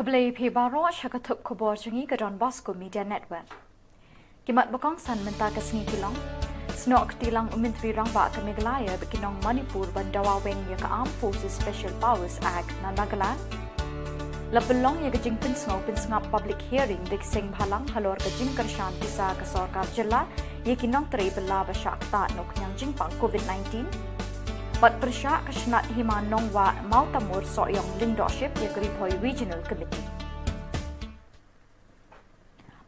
Kablay Pibaro Shakatuk Khubor Na Ka Jylla Media Network. Kimat Bakong San Menta ka Shillong. Snok tilang umintri rang ba ka Meghalaya Beginong Manipur Bandawa Weng ya ka Armed Forces Special Powers Act na Nagaland. Lapelong ya ka jing pinsngap public hearing dik sing bhalang halor ka jing karshan pisa ka Sarkar Jylla ya kinong tri belaba syakta nok nyang jing pang COVID-19. But persya kasnat himan nong wa mautamur soyong leadership ya Gripoy Regional Committee.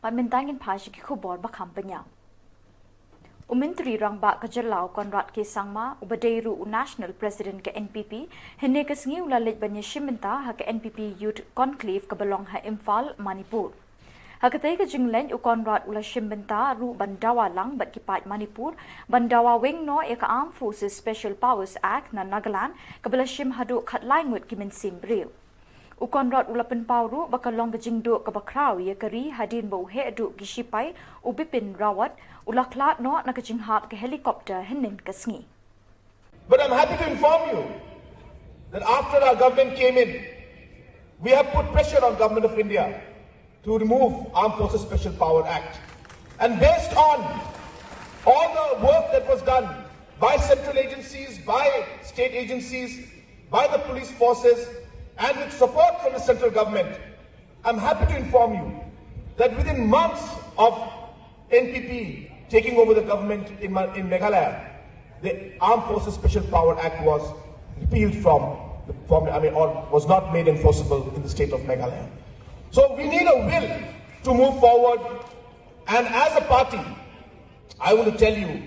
Pamintangin pashi ki khubor bakam penyang. Umintri rang ba ka Jylla konrat ke sangma ubadeiru National President ke NPP hene kasngi ulalit banya shiminta ha ke NPP Youth Conclave ka belong ha Imphal Manipur. Hakatay ka jinglen ukonrat ula shimbenta ru Bandawa lang bat kipat Manipur Bandawa wing no ya ka Armed Forces Special Powers Act na Nagaland kabala shim hadu khat laingut kimin simbril. Ukonrat ula penpawru bakalong ka jingdo ka bakraw ya kari hadin bau he adu gishipai ubipin rawat ula klat no na ka jinghat ka helicopter hinin kasngi. But I'm happy to inform you that after our government came in, we have put pressure on Government of India to remove Armed Forces Special Power Act. And based on all the work that was done by central agencies, by state agencies, by the police forces, and with support from the central government, I'm happy to inform you that within months of NPP taking over the government in Meghalaya, the Armed Forces Special Power Act was repealed or was not made enforceable in the state of Meghalaya. So we need a will to move forward, and as a party, I want to tell you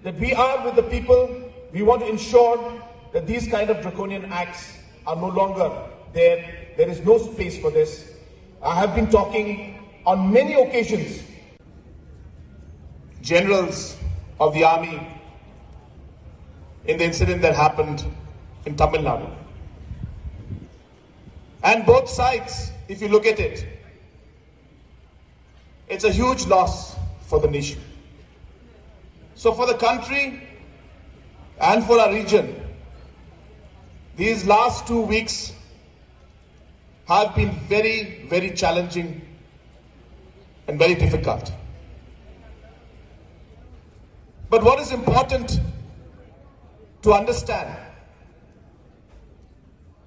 that we are with the people. We want to ensure that these kind of draconian acts are no longer there. There is no space for this. I have been talking on many occasions. Generals of the army in the incident that happened in Tamil Nadu. And both sides, if you look at it, it's a huge loss for the nation. So for the country and for our region, these last 2 weeks have been very, very challenging and very difficult. But what is important to understand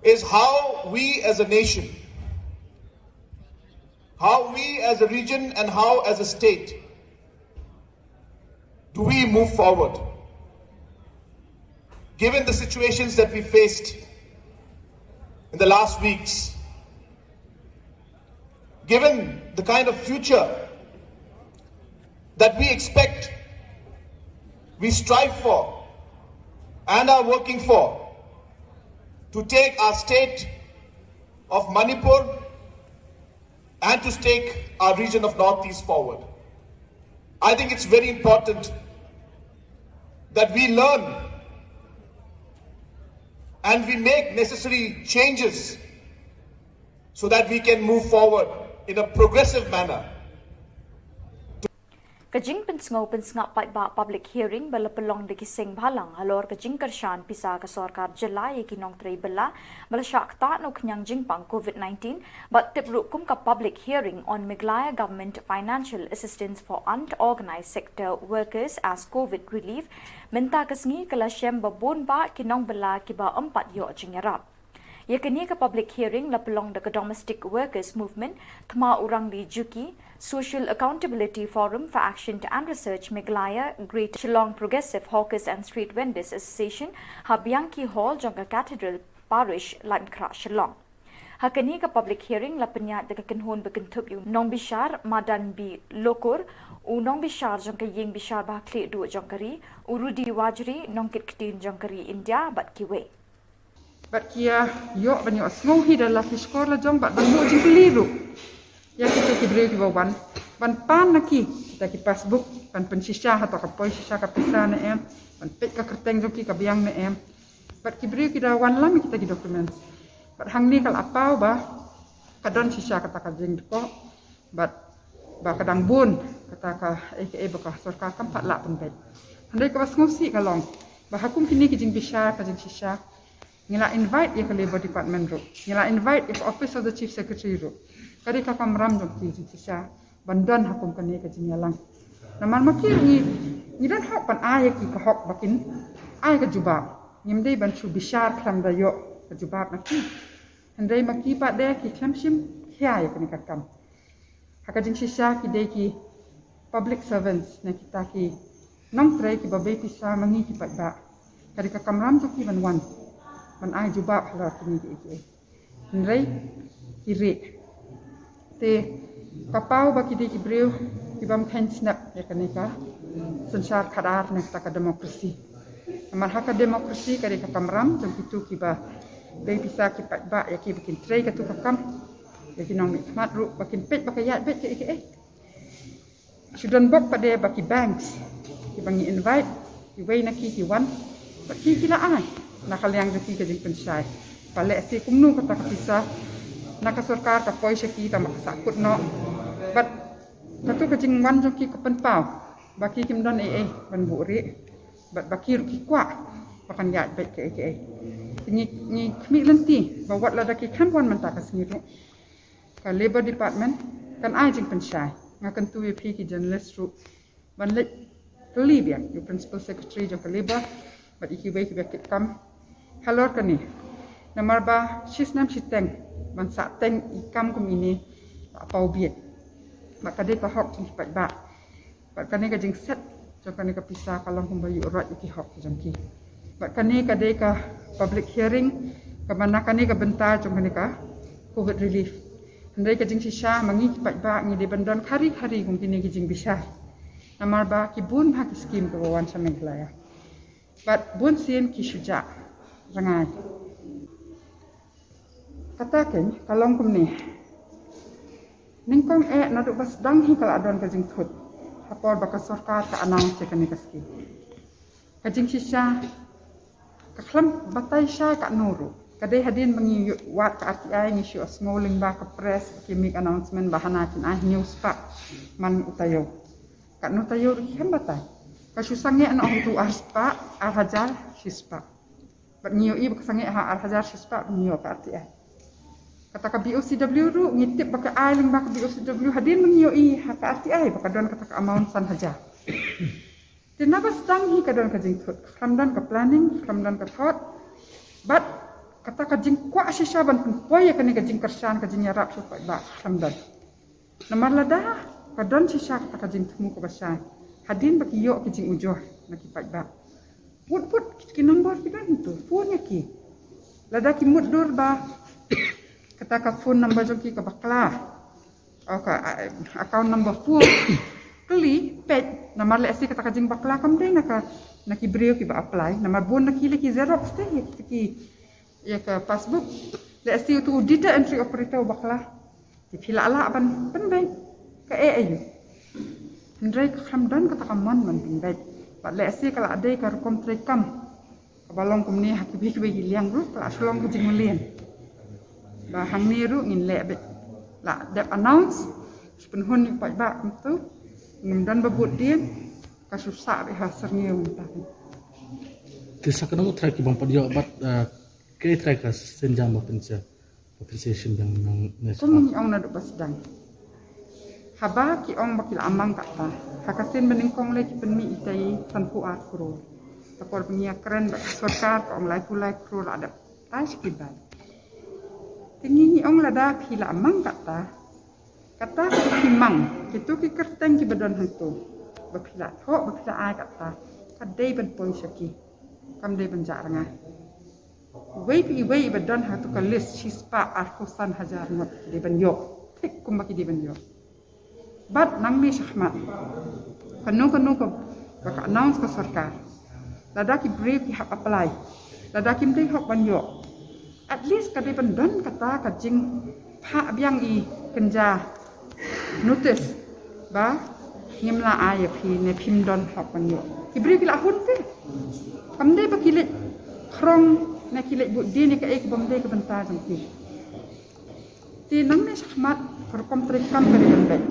is how we as a nation, how we as a region, and how as a state do we move forward given the situations that we faced in the last weeks, given the kind of future that we expect, we strive for, and are working for, to take our state of Manipur and to take our region of Northeast forward. I think it's very important that we learn and we make necessary changes so that we can move forward in a progressive manner. Kajing pensngap ba public hearing bala pelong de kising bhalang halor kajing karshan pisa ka Sarkar Jylla ye kinong tray bala syakta no knyang jing pang COVID-19 but tiprukum ka public hearing on Meghalaya government financial assistance for unorganized sector workers as COVID relief menta kasngi kala shem babon ba kinong bala kiba 4 yo jingarap. Ye kini ka public hearing la pelong de domestic workers movement thma urang di juki Social Accountability Forum for Action and Research Meghalaya Great Shillong Progressive Hawkers and Street Vendors Association Habianki Hall Jongka Cathedral Parish Lankra Shillong. Hakani ka public hearing la penyat de kenhon bekentup yu nong bishar madan bi lokur u nong bishar jongka ying bishar ba kle du jongkari urudi wajri nong kitkin jongkari India bat kiwe. Bat kia yo banyo smohi dalam sekolah jong bat banyo jing keliru. Ya kita kibri kibawan ban pan naki kita ki passbook ban pensisya atau kapoi sisya kapisa na em ban pek ka kerteng joki ka biang na em bat kibri kita wan lam kita ki documents bat hang ni kal apau ba kadon sisya kata ka jing ko bat ba kadang bun kata ka aka ba ka Sarkar kam 4 lak pun bet andai ka bas ngosi kalong ba hakum kini ki jing bisa ka jing sisya ngila invite ya ke Labour Department ro, ngila invite ya ke Office of the Chief Secretary ro. Kari ka kamram jong ti sisa bandan hakum kani ka jinyalang. Naman makir ni dan hok pan ay ki ka hok bakin ay ka jubab. Ngimdei ban chu bishar kram da yo ka jubab naki. Handai maki pa de ki klamshim hiya ya kani ka kam. Haka jing sisa ki de ki public servants na kita ki nong tray ki babe pisa mangi ki pat ba. Kari ka kamram jong ki ban wan. Ban ay jubab halor kini ki. Handai ki re. Te kapau baki di kibriu kibam kain snap ya kanika sensar kadar nak taka demokrasi. Amal haka demokrasi kari kamram jam itu kiba dei bisa kipat ba ya ki bikin tray katu kakam ya kinong mikmat ru bakin pet bakayat bet ke sudan bok pada baki banks kibangi invite kiwei naki kiwan baki kila ai nakal yang jeki ke jing pensai pale si kumnu kata kapisa nak sarkar ka poisa ki ta maksakut no but katu ka jing wan joki ka penpau baki kim don ban buri but baki ru ki kwa pakan ya bet ke ni kmi lenti bawat la daki kan wan man ta ka singiru ka Labour Department kan ai jing pensai ngakan tu pi ki journalist ru ban let kelib ya you principal secretary jong ka Labour but iki wei ki bekit kam halor kani namar ba shisnam chiteng ban sa teng ikam kum ini pau biet maka de ka hok jing pat ba pat kane ka jing set jo kane ka pisah kalong kum bayu rat iki hok jang ki pat kane ka de ka public hearing ka mana kane ka bentar jong kane ka covid relief handai ka jing sisa mangi pat ba ngi de bandon hari-hari kum kini ki jing bisa namar ba ki bun ha ki scheme ka wan sa Meghalaya pat bun sin ki suja rangai katakan kalong kum ni ningkong naduk bas dang hi kala adon ka jing thut hapor baka sarkar ka announce ka ni kaski ka jing sisa ka khlam batai sha ka nuru kadai hadin mangi wat ka RTI ni shu smoling ba ka press ki make announcement bahana kin news pa man utayo ka no tayo ri ham batai ka shu sange an ong tu arspa hajar shispa bat niyo i baka sange ha hajar shispa niyo ka RTI kata ka BOCW ru ngitip baka ailing baka BOCW hadin mengioi haka RTI baka don kata ka amount san haja. Tinaba stang hi ka don ka jing thut khamdan ka planning khamdan ka thought but kata ka jing kwa shisha ban poy ka ni ka jing kersan ka jing yarap so ba khamdan. Namar lada ka don shisha kata ka jing thumu ka basan hadin baki yo ki jing ujoh na ki ba. Put ki nombor ki dan tu phone ki. Lada ki mudur ba kata ka phone number joki ka bakla ka account number phone kli pet namar le si kata ka jing bakla kam dei na ki brio ki ba apply namar bon na ki xerox te ya ka passbook le si tu data entry operator bakla ti phila ala ban bank ka ayu ndrai ka khamdan kata ka man bank ba le si kala ade ka kom trekam ka balong kum ni hakibi ki liang ru kala Shillong ku jing melien ba hang ni ru ngin le bet la dep announce penhun ni pat ba tu ngim dan babut dia ka susah be ha serniu ta Kisah kenapa try ki bang padio bat ke try ka senjam ba pensa appreciation yang ko mung ong na do basdang haba ki ong bakil amang ka ta hakasin beningkong le ki penmi itai tanpu at kro tapor punya keren ba sarkar ong lai kulai kro ada tai ki ba tingi ong lada phila mang kata ki mang kitu ki kerteng ki badon hantu ba phila tho ba phila ai kata kadai ban poi saki kam dei ban jaranga wei badon hantu ka list shispa arhusan hajar not de ban yo thik kum ba ki de ban yo bat nang mi shahmat kanu ko ba announce ka sarkar lada ki brief ki hak apply lada kim dei hok ban yo at least kadai bandon kata kajing pa biang i kenja notice ba ngimla ay phi ne phim don hok pan yo ibri kila hun te kamde ba kilit krong na kilit bu di ni ka ek bom de ka banta jang ti nang ne shahmat kom trekam ka de ban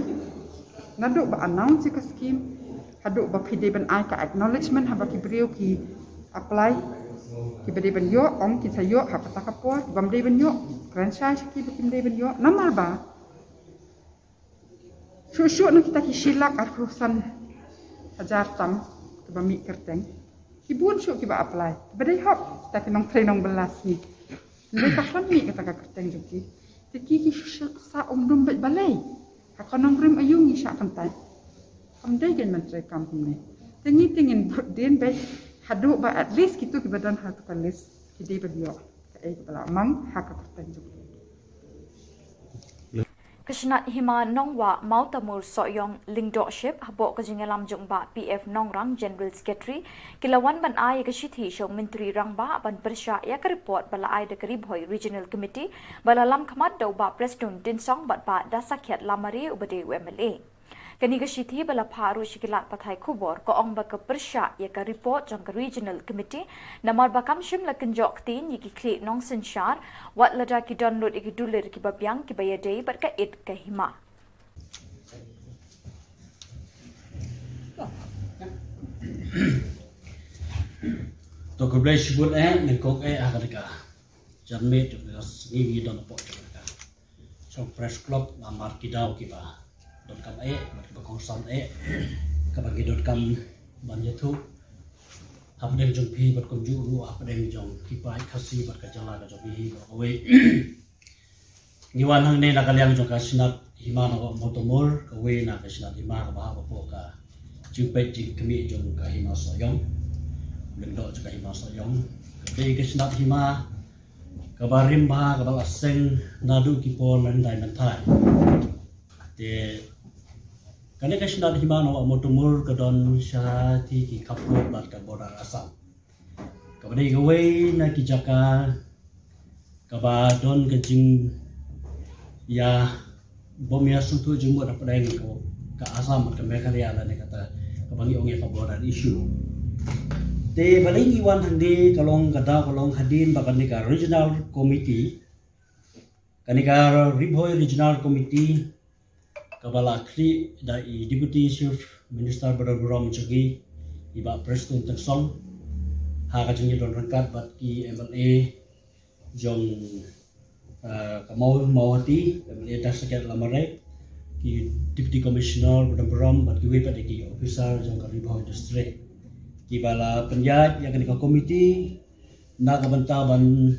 nadu ba announce ka scheme hadu ba phi de ban ai ka acknowledgement ha ba ki brio ki apply Ki bade ban yo ong ki sa yo ha pata kapor bam de ban yo franchise ki bakim de ban yo namal ba. Shushu na kita ki shilak arfusan hajar tam ke bami kerteng. Ki bun syu ki ba apply. Bade hop kita ki nong trainong belas ni. Le ka kan mi kita ka kerteng juki. Tiki ki sa dum bet balai. Ha konong rim ayung ni sya kantai. Kam dai gen menteri kam ni. Tengi tingin den bet hadu ba at least kitu ki badan ha ka list ki de badio. Ka ai bala mang ha ka kerteng juki. Kashnat hima nongwa mautamur soyong lingdokship habok kajingalam jongba PF nongrang General Secretary kilawan ban ay kashithi shong menteri rangba ban persya ya ka report bala ay de karibhoy Regional Committee bala lam khamat daw ba Preston tinsong bat ba dasakyat lamari ubade MLA kani kashithi bala pharu shikilat pathai khubor ko ong ba ka persya ya ka report jong ka Regional Committee namar ba kamshim la kenjok tin yiki kli nong senshar wat lada ki download iki dulir ki babyang ki bayadei bat ka it ka hima to ko bless bul ne kok agarika janme to ngi don po to ka so press club amar ki daw ki ba dot kam ba kong san ka ba gi dot kam ban yathu hab deng jong phi bat kom ju ru hab deng jong ki pai khasi bat ka jala ka jong hi ba we ni wan hang ne na ka liang jong ka sinat hima no motomor ka we na ka sinat hima ka ba po ka ju pe ji kami jong ka hima so yong leng do ka hima so yong de ka sinat hima ka ba rim ba ka ba seng na du ki pon nan dai man thai de kane ka sinat hima no motomor ka don sha ti ki kapro bat ka border asam ka ba de ka we na ki jaka ka ba don ka jing ya bomia suntu jumbo da pada ko ka asam ka Meghalaya la ne kata ka bangi ong ka border issue te baling iwan handi kalong kada kalong hadin ba ka regional committee kanika ribhoy regional committee kabala kri da i deputy chief minister Badagrom Chogi iba Preston Tangsong ha ka jingi don rangkat bat ki MLA jong kamau mawati MLA dasaket lamare ki deputy commissioner Badagrom bat ki wepat ki officer jong ka ribhoy district ki bala penjat yang kanika komiti na kabantaban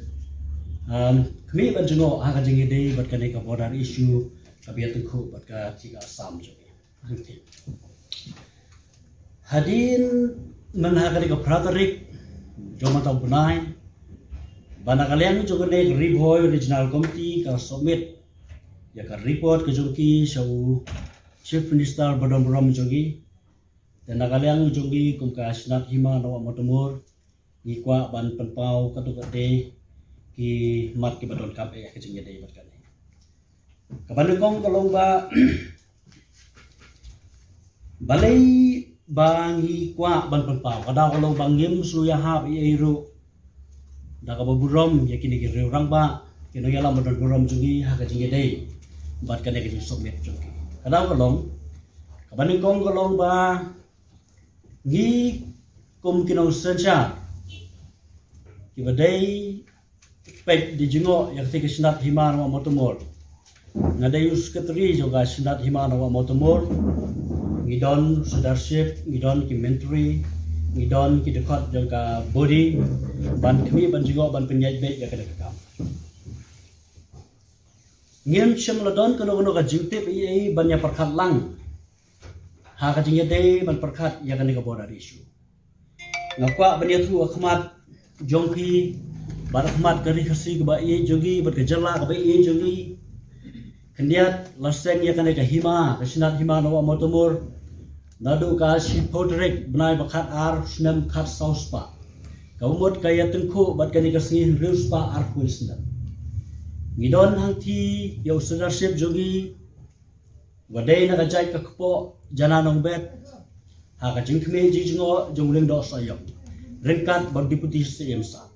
kami ban jengo ha ka jingi dei bat kanika border issue kabiat ku bat ka tiga sam jogi hadin man ha kanika praterik joma tau punai bana kalian jogo ne ribhoy regional committee ka submit ya ka report ke jogi sau chief minister Badagrom jogi dan nakaliang jogi kum ka sinat hima no motomor ni kwa ban penpau katukate ki mat ki badon kap ke jingye dei bat kane kaban kong kalong ba balai bangi kwa ban penpau kada kalong bangim suya hab i ero da ka burom ya kini ki rang ba kino yala badon burom jogi ha ka jingye dei bat kane ki submit jogi kada kalong kaban kong kalong ba ngi kum kinong sencha ki badai pek di jingo yak te kisnat hima no motomor ngadai secretary juga sinat hima no motomor ngidon leadership ngidon ki menteri ngidon ki dekat juga body ban kami ban jingo ban penyai bet ya kada kam ngiem shem ladon kono ka jute ai ban ya perkhat lang ha ka jingye dei ban perkhat ya kan ka border issue ngakwa ban ya thu akhmat jongki bar akhmat kari khasi ka ba ye jogi bar ka jalla ka ba ye jogi kendiat laseng ya kan ka hima ka sinat hima no motomor nadu ka si podrek benai bakhat ar snem khat sauspa ka umot ka ya tengku bat kan ka singi ruspa ar kuisna ngidon hang thi yo leadership jogi wadai na kajai ka kpo jana nong bet ha ka jing khme ji jingo jongleng do sayam rengkat bag deputy CM sa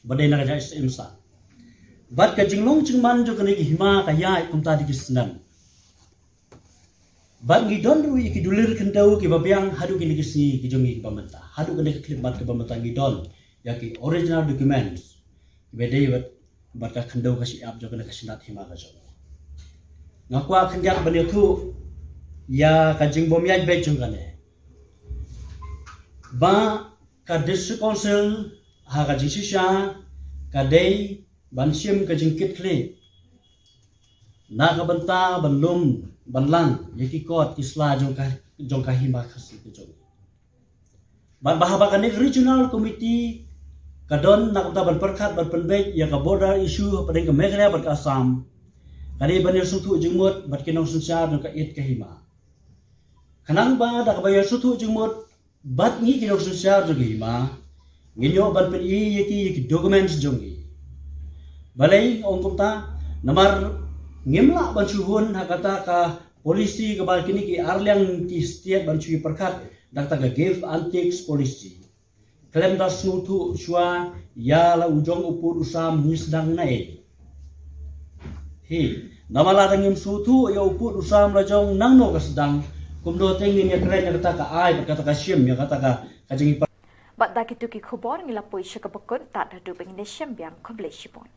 badai na kajai CM sa bat ka jinglong jingman jo kani hima ka ya kum ta di kisnan bat ngi don ru ki dulir kendau ki babyang hadu ki ligi ki jongi ki pamenta hadu kani klip mat ki pamenta ngi don yaki original documents bede bat ka khando ka si ap jo kana kasinat hima ka jo ngakwa khanjak bani thu ya ka jingbom yaj be chung kane ba ka district council ha ka jisha ka dei ban sim ka jingkit kle na ka banta banlum banlang yaki kot isla jong ka hima khasi ka jo ban bahaba ka regional committee kadon nak ta ban perkhat ban penbek ya ka border issue padeng ka Meghalaya ban ka Assam kani banir sutu jengmut bat kinong sunsa ka it ka hima kanang ba da ka bayar sutu jengmut bat ngi kinong sunsa ka hima nginyo ban pen yaki documents jongi balai ong kumta namar ngimla ban suhun hakata ka polisi ka bal kini ki arliang ki setiap ban chui perkhat dak ta ka give antiques policy Kalem da snutu shua ya la ujong upur usam nisdang nae. Hi, namala dangim sutu ya upur usam rajong nang no kasdang kumdo tengin ya keren ya kata ka ai kata ka shim ya kata ka kajing Bat da kitu ki khubor ngila poi shaka bakun ta da du beng ne shem biang khoble shipon.